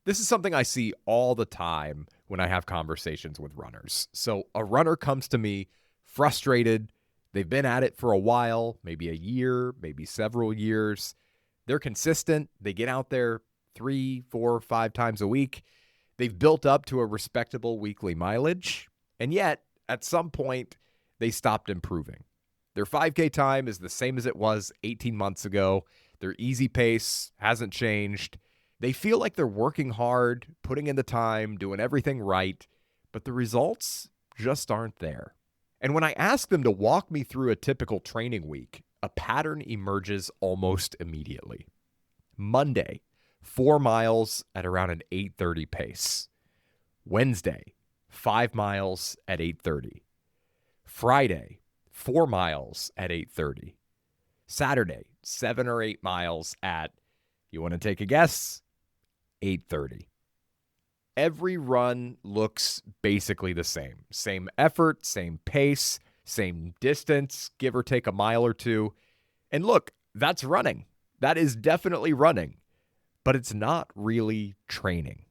This is something I see all the time when I have conversations with runners. So a runner comes to me frustrated. They've been at it for a while, maybe a year, maybe several years. They're consistent. They get out there 3, 4, 5 times a week. They've built up to a respectable weekly mileage. And yet, at some point, they stopped improving. Their 5K time is the same as it was 18 months ago. Their easy pace hasn't changed. They feel like they're working hard, putting in the time, doing everything right, but the results just aren't there. And when I ask them to walk me through a typical training week, a pattern emerges almost immediately. Monday, 4 miles at around an 8:30 pace. Wednesday, 5 miles at 8:30. Friday, 4 miles at 8:30. Saturday, 7 or 8 miles at, you want to take a guess? 8:30. Every run looks basically the same. Same effort, same pace, same distance, give or take a mile or two. And look, that's running. That is definitely running. But it's not really training.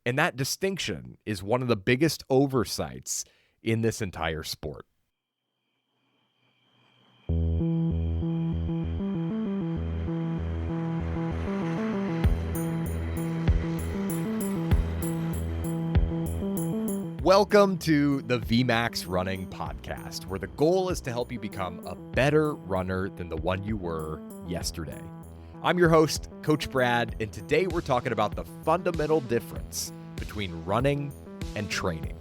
And that distinction is one of the biggest oversights in this entire sport. Welcome to the VMAX Running Podcast, where the goal is to help you become a better runner than the one you were yesterday. I'm your host, Coach Brad, and today we're talking about the fundamental difference between running and training.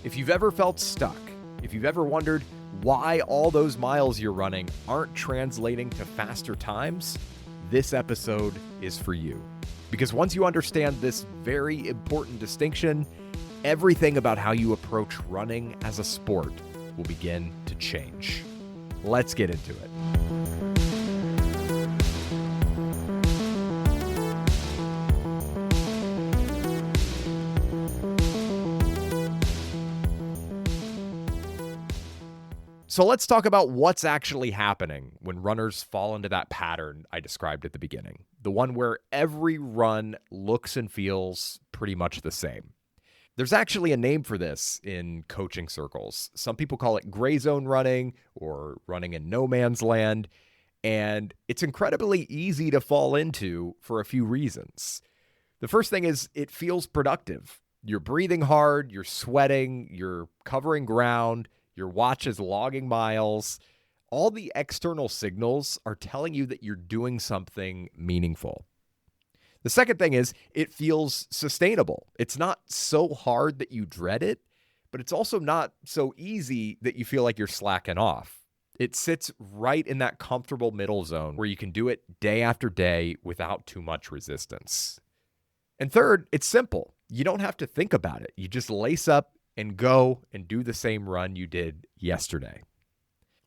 If you've ever felt stuck, if you've ever wondered why all those miles you're running aren't translating to faster times, this episode is for you. Because once you understand this very important distinction, everything about how you approach running as a sport will begin to change. Let's get into it. So let's talk about what's actually happening when runners fall into that pattern I described at the beginning, the one where every run looks and feels pretty much the same. There's actually a name for this in coaching circles. Some people call it gray zone running or running in no man's land, and it's incredibly easy to fall into for a few reasons. The first thing is it feels productive. You're breathing hard, you're sweating, you're covering ground, your watch is logging miles. All the external signals are telling you that you're doing something meaningful. The second thing is it feels sustainable. It's not so hard that you dread it, but it's also not so easy that you feel like you're slacking off. It sits right in that comfortable middle zone where you can do it day after day without too much resistance. And third, it's simple. You don't have to think about it. You just lace up and go and do the same run you did yesterday.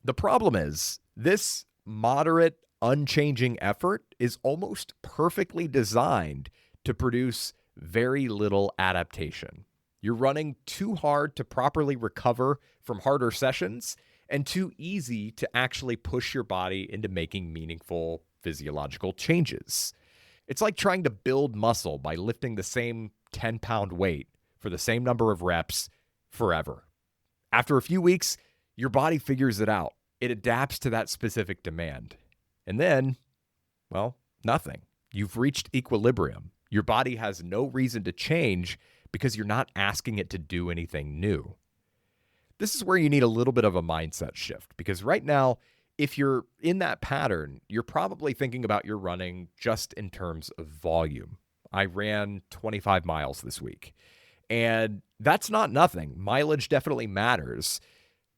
The problem is this moderate, unchanging effort is almost perfectly designed to produce very little adaptation. You're running too hard to properly recover from harder sessions and too easy to actually push your body into making meaningful physiological changes. It's like trying to build muscle by lifting the same 10-pound weight for the same number of reps forever. After a few weeks, your body figures it out. It adapts to that specific demand. And then, well, nothing. You've reached equilibrium. Your body has no reason to change because you're not asking it to do anything new. This is where you need a little bit of a mindset shift, because right now, if you're in that pattern, you're probably thinking about your running just in terms of volume. I ran 25 miles this week, and that's not nothing. Mileage definitely matters.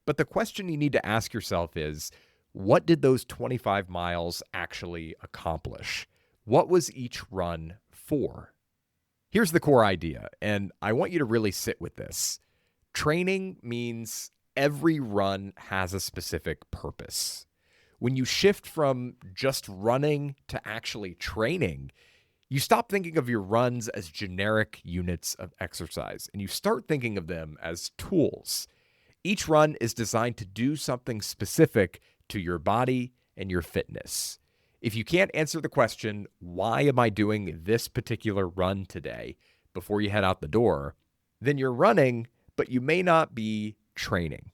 But the question you need to ask yourself is, what did those 25 miles actually accomplish? What was each run for? Here's the core idea, and I want you to really sit with this. Training means every run has a specific purpose. When you shift from just running to actually training, you stop thinking of your runs as generic units of exercise, and you start thinking of them as tools. Each run is designed to do something specific to your body and your fitness. If you can't answer the question, why am I doing this particular run today, before you head out the door, then you're running, but you may not be training.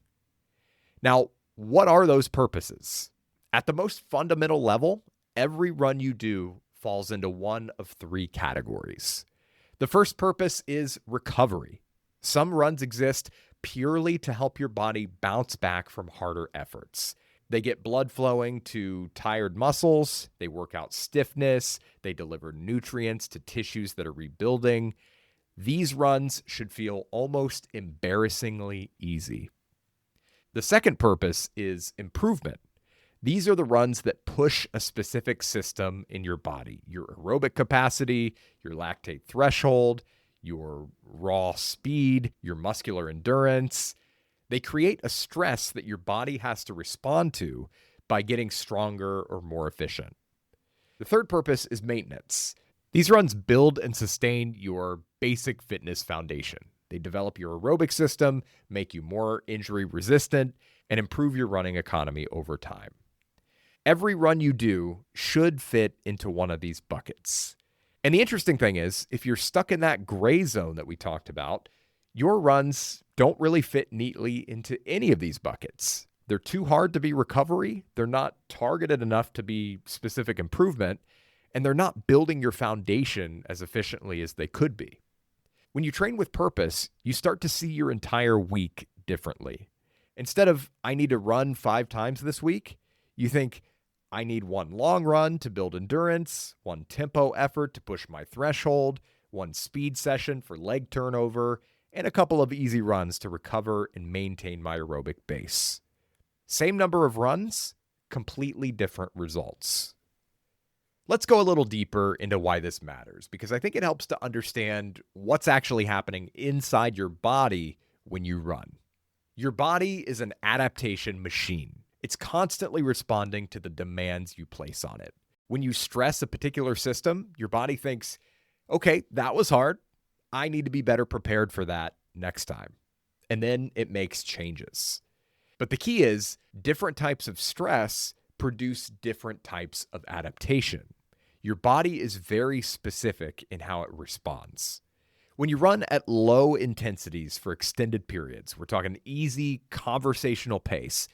Now, what are those purposes? At the most fundamental level, every run you do falls into one of three categories. The first purpose is recovery. Some runs exist purely to help your body bounce back from harder efforts. They get blood flowing to tired muscles, they work out stiffness, they deliver nutrients to tissues that are rebuilding. These runs should feel almost embarrassingly easy. The second purpose is improvement. These are the runs that push a specific system in your body: your aerobic capacity, your lactate threshold, your raw speed, your muscular endurance. They create a stress that your body has to respond to by getting stronger or more efficient. The third purpose is maintenance. These runs build and sustain your basic fitness foundation. They develop your aerobic system, make you more injury resistant, and improve your running economy over time. Every run you do should fit into one of these buckets. And the interesting thing is, if you're stuck in that gray zone that we talked about, your runs don't really fit neatly into any of these buckets. They're too hard to be recovery, they're not targeted enough to be specific improvement, and they're not building your foundation as efficiently as they could be. When you train with purpose, you start to see your entire week differently. Instead of, I need to run 5 times this week, you think, I need one long run to build endurance, one tempo effort to push my threshold, one speed session for leg turnover, and a couple of easy runs to recover and maintain my aerobic base. Same number of runs, completely different results. Let's go a little deeper into why this matters, because I think it helps to understand what's actually happening inside your body when you run. Your body is an adaptation machine. It's constantly responding to the demands you place on it. When you stress a particular system, your body thinks, okay, that was hard. I need to be better prepared for that next time. And then it makes changes. But the key is, different types of stress produce different types of adaptation. Your body is very specific in how it responds. When you run at low intensities for extended periods, we're talking easy conversational pace,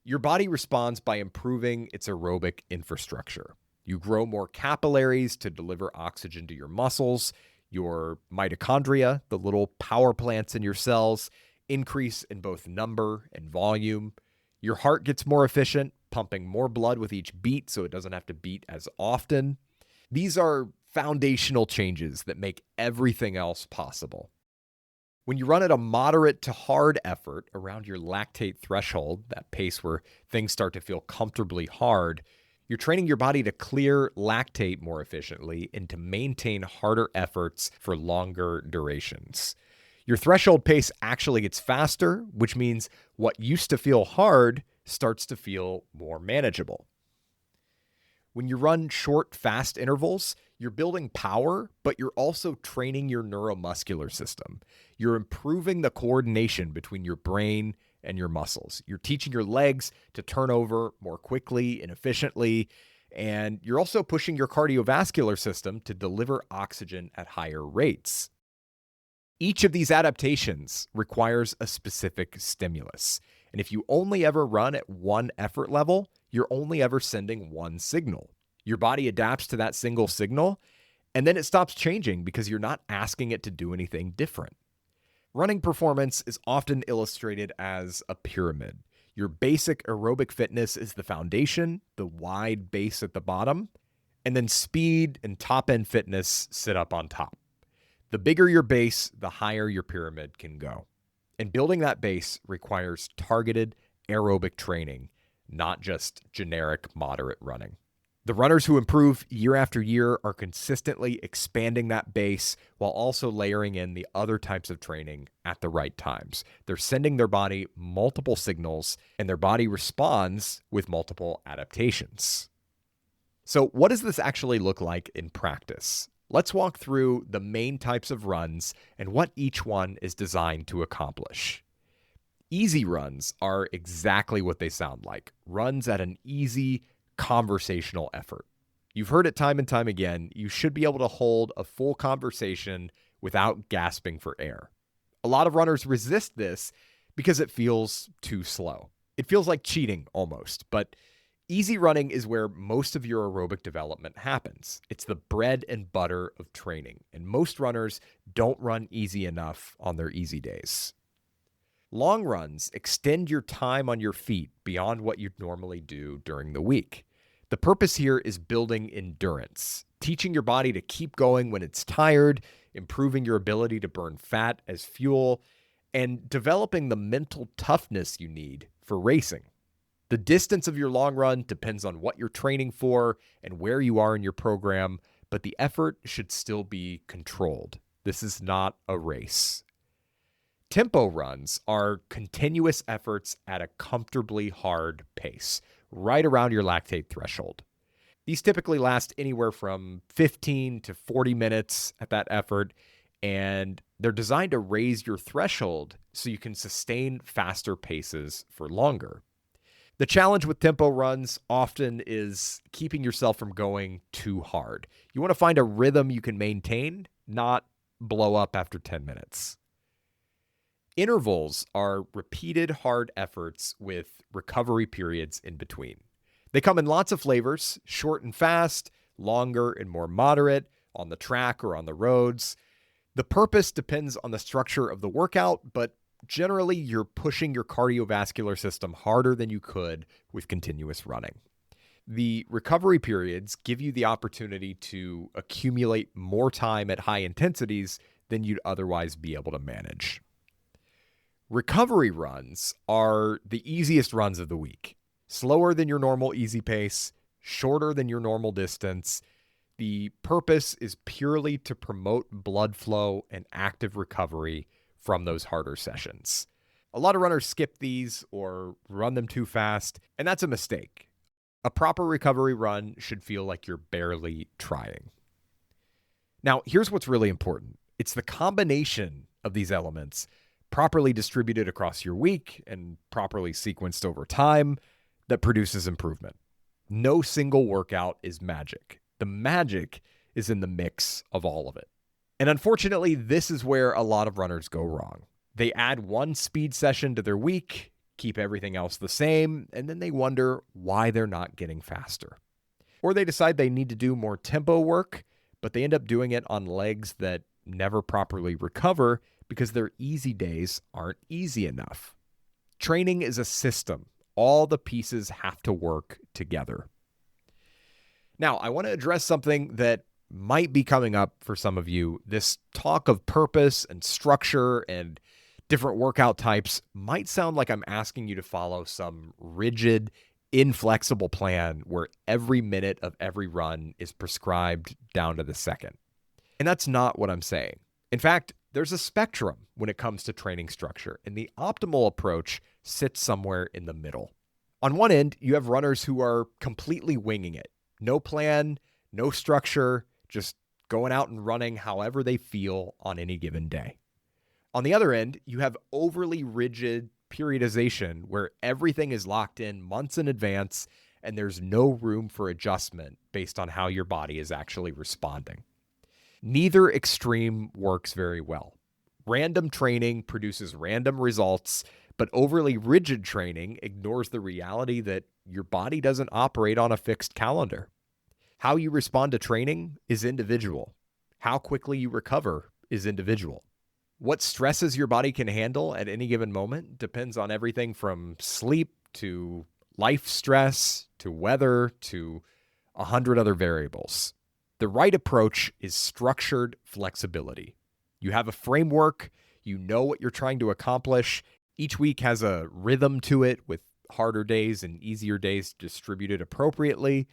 your body responds by improving its aerobic infrastructure. You grow more capillaries to deliver oxygen to your muscles. Your mitochondria, the little power plants in your cells, increase in both number and volume. Your heart gets more efficient, pumping more blood with each beat so it doesn't have to beat as often. These are foundational changes that make everything else possible. When you run at a moderate to hard effort around your lactate threshold, that pace where things start to feel comfortably hard, you're training your body to clear lactate more efficiently and to maintain harder efforts for longer durations. Your threshold pace actually gets faster, which means what used to feel hard starts to feel more manageable. When you run short, fast intervals, you're building power, but you're also training your neuromuscular system. You're improving the coordination between your brain and your muscles. You're teaching your legs to turn over more quickly and efficiently, and you're also pushing your cardiovascular system to deliver oxygen at higher rates. Each of these adaptations requires a specific stimulus. And if you only ever run at one effort level, you're only ever sending one signal. Your body adapts to that single signal, and then it stops changing because you're not asking it to do anything different. Running performance is often illustrated as a pyramid. Your basic aerobic fitness is the foundation, the wide base at the bottom, and then speed and top-end fitness sit up on top. The bigger your base, the higher your pyramid can go. And building that base requires targeted aerobic training, not just generic moderate running. The runners who improve year after year are consistently expanding that base while also layering in the other types of training at the right times. They're sending their body multiple signals, and their body responds with multiple adaptations. So what does this actually look like in practice? Let's walk through the main types of runs and what each one is designed to accomplish. Easy runs are exactly what they sound like. Runs at an easy conversational effort. You've heard it time and time again. You should be able to hold a full conversation without gasping for air. A lot of runners resist this because it feels too slow. It feels like cheating almost, but easy running is where most of your aerobic development happens. It's the bread and butter of training, and most runners don't run easy enough on their easy days. Long runs extend your time on your feet beyond what you'd normally do during the week. The purpose here is building endurance, teaching your body to keep going when it's tired, improving your ability to burn fat as fuel, and developing the mental toughness you need for racing. The distance of your long run depends on what you're training for and where you are in your program, but the effort should still be controlled. This is not a race. Tempo runs are continuous efforts at a comfortably hard pace, right around your lactate threshold. These typically last anywhere from 15 to 40 minutes at that effort, and they're designed to raise your threshold so you can sustain faster paces for longer. The challenge with tempo runs often is keeping yourself from going too hard. You want to find a rhythm you can maintain, not blow up after 10 minutes. Intervals are repeated hard efforts with recovery periods in between. They come in lots of flavors, short and fast, longer and more moderate, on the track or on the roads. The purpose depends on the structure of the workout, but generally you're pushing your cardiovascular system harder than you could with continuous running. The recovery periods give you the opportunity to accumulate more time at high intensities than you'd otherwise be able to manage. Recovery runs are the easiest runs of the week. Slower than your normal easy pace, shorter than your normal distance. The purpose is purely to promote blood flow and active recovery from those harder sessions. A lot of runners skip these or run them too fast, and that's a mistake. A proper recovery run should feel like you're barely trying. Now, here's what's really important. It's the combination of these elements, properly distributed across your week and properly sequenced over time, that produces improvement. No single workout is magic. The magic is in the mix of all of it. And unfortunately, this is where a lot of runners go wrong. They add one speed session to their week, keep everything else the same, and then they wonder why they're not getting faster. Or they decide they need to do more tempo work, but they end up doing it on legs that never properly recover because their easy days aren't easy enough. Training is a system. All the pieces have to work together. Now, I want to address something that might be coming up for some of you. This talk of purpose and structure and different workout types might sound like I'm asking you to follow some rigid, inflexible plan where every minute of every run is prescribed down to the second. And that's not what I'm saying. In fact, there's a spectrum when it comes to training structure, and the optimal approach sits somewhere in the middle. On one end, you have runners who are completely winging it. No plan, no structure, just going out and running however they feel on any given day. On the other end, you have overly rigid periodization where everything is locked in months in advance and there's no room for adjustment based on how your body is actually responding. Neither extreme works very well. Random training produces random results, but overly rigid training ignores the reality that your body doesn't operate on a fixed calendar. How you respond to training is individual. How quickly you recover is individual. What stresses your body can handle at any given moment depends on everything from sleep to life stress to weather to 100 other variables. The right approach is structured flexibility. You have a framework, you know what you're trying to accomplish. Each week has a rhythm to it with harder days and easier days distributed appropriately.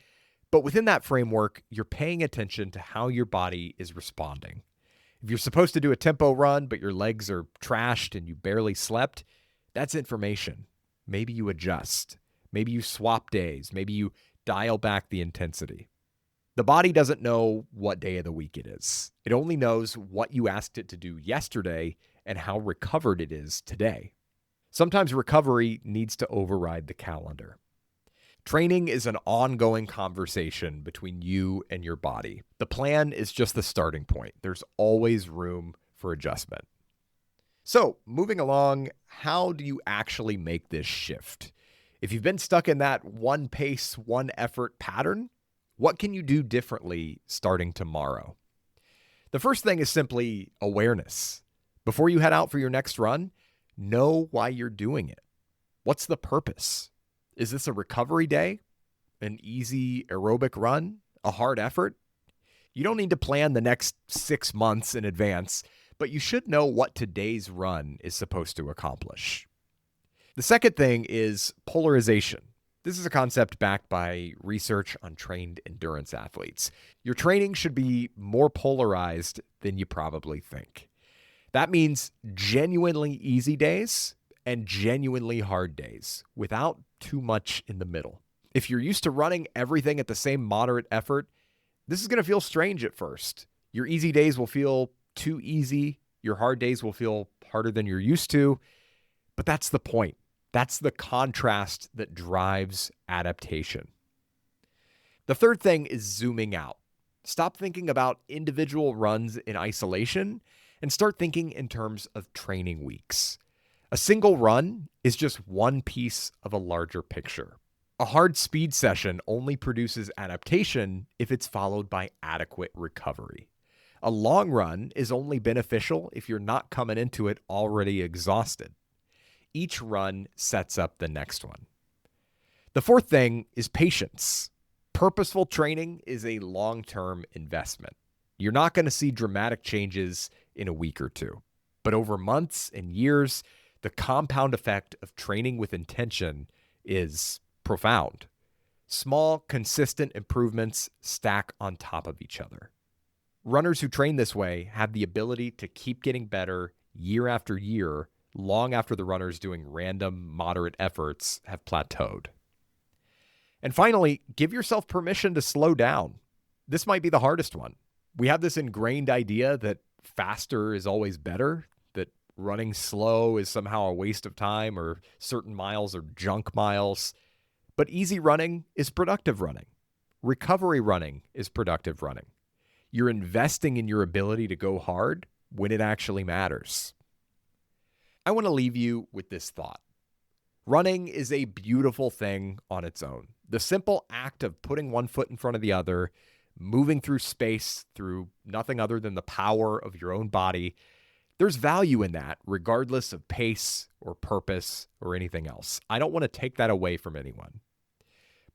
But within that framework, you're paying attention to how your body is responding. If you're supposed to do a tempo run, but your legs are trashed and you barely slept, that's information. Maybe you adjust. Maybe you swap days. Maybe you dial back the intensity. The body doesn't know what day of the week it is. It only knows what you asked it to do yesterday and how recovered it is today. Sometimes recovery needs to override the calendar. Training is an ongoing conversation between you and your body. The plan is just the starting point. There's always room for adjustment. So, moving along, how do you actually make this shift? If you've been stuck in that one pace, one effort pattern, what can you do differently starting tomorrow? The first thing is simply awareness. Before you head out for your next run, know why you're doing it. What's the purpose? Is this a recovery day? An easy aerobic run? A hard effort? You don't need to plan the next 6 months in advance, but you should know what today's run is supposed to accomplish. The second thing is polarization. This is a concept backed by research on trained endurance athletes. Your training should be more polarized than you probably think. That means genuinely easy days and genuinely hard days without too much in the middle. If you're used to running everything at the same moderate effort, this is going to feel strange at first. Your easy days will feel too easy. Your hard days will feel harder than you're used to. But that's the point. That's the contrast that drives adaptation. The third thing is zooming out. Stop thinking about individual runs in isolation and start thinking in terms of training weeks. A single run is just one piece of a larger picture. A hard speed session only produces adaptation if it's followed by adequate recovery. A long run is only beneficial if you're not coming into it already exhausted. Each run sets up the next one. The fourth thing is patience. Purposeful training is a long-term investment. You're not going to see dramatic changes in a week or two, but over months and years, the compound effect of training with intention is profound. Small, consistent improvements stack on top of each other. Runners who train this way have the ability to keep getting better year after year, long after the runners doing random, moderate efforts have plateaued. And finally, give yourself permission to slow down. This might be the hardest one. We have this ingrained idea that faster is always better, that running slow is somehow a waste of time or certain miles are junk miles. But easy running is productive running. Recovery running is productive running. You're investing in your ability to go hard when it actually matters. I want to leave you with this thought. Running is a beautiful thing on its own. The simple act of putting one foot in front of the other, moving through space through nothing other than the power of your own body, there's value in that, regardless of pace or purpose or anything else. I don't want to take that away from anyone.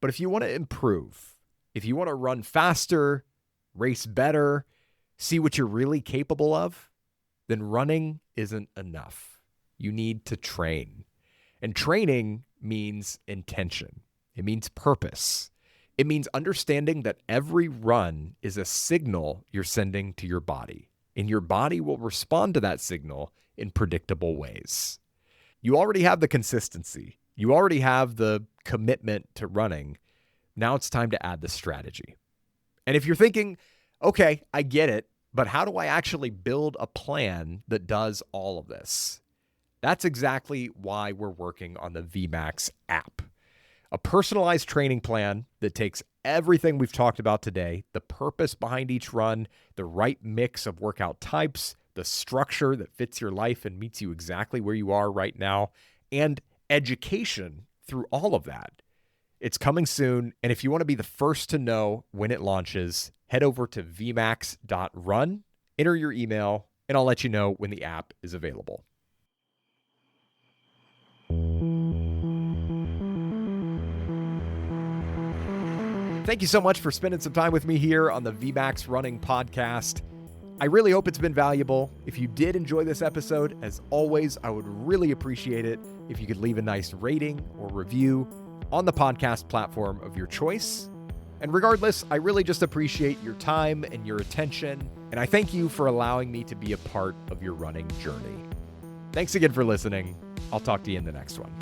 But if you want to improve, if you want to run faster, race better, see what you're really capable of, then running isn't enough. You need to train. And training means intention. It means purpose. It means understanding that every run is a signal you're sending to your body, and your body will respond to that signal in predictable ways. You already have the consistency. You already have the commitment to running. Now it's time to add the strategy. And if you're thinking, okay, I get it, but how do I actually build a plan that does all of this? That's exactly why we're working on the VMAX app. A personalized training plan that takes everything we've talked about today, the purpose behind each run, the right mix of workout types, the structure that fits your life and meets you exactly where you are right now, and education through all of that. It's coming soon, and if you want to be the first to know when it launches, head over to vmax.run, enter your email, and I'll let you know when the app is available. Thank you so much for spending some time with me here on the VMAX Running Podcast. I really hope it's been valuable. If you did enjoy this episode, as always, I would really appreciate it if you could leave a nice rating or review on the podcast platform of your choice. And regardless, I really just appreciate your time and your attention, and I thank you for allowing me to be a part of your running journey. Thanks again for listening. I'll talk to you in the next one.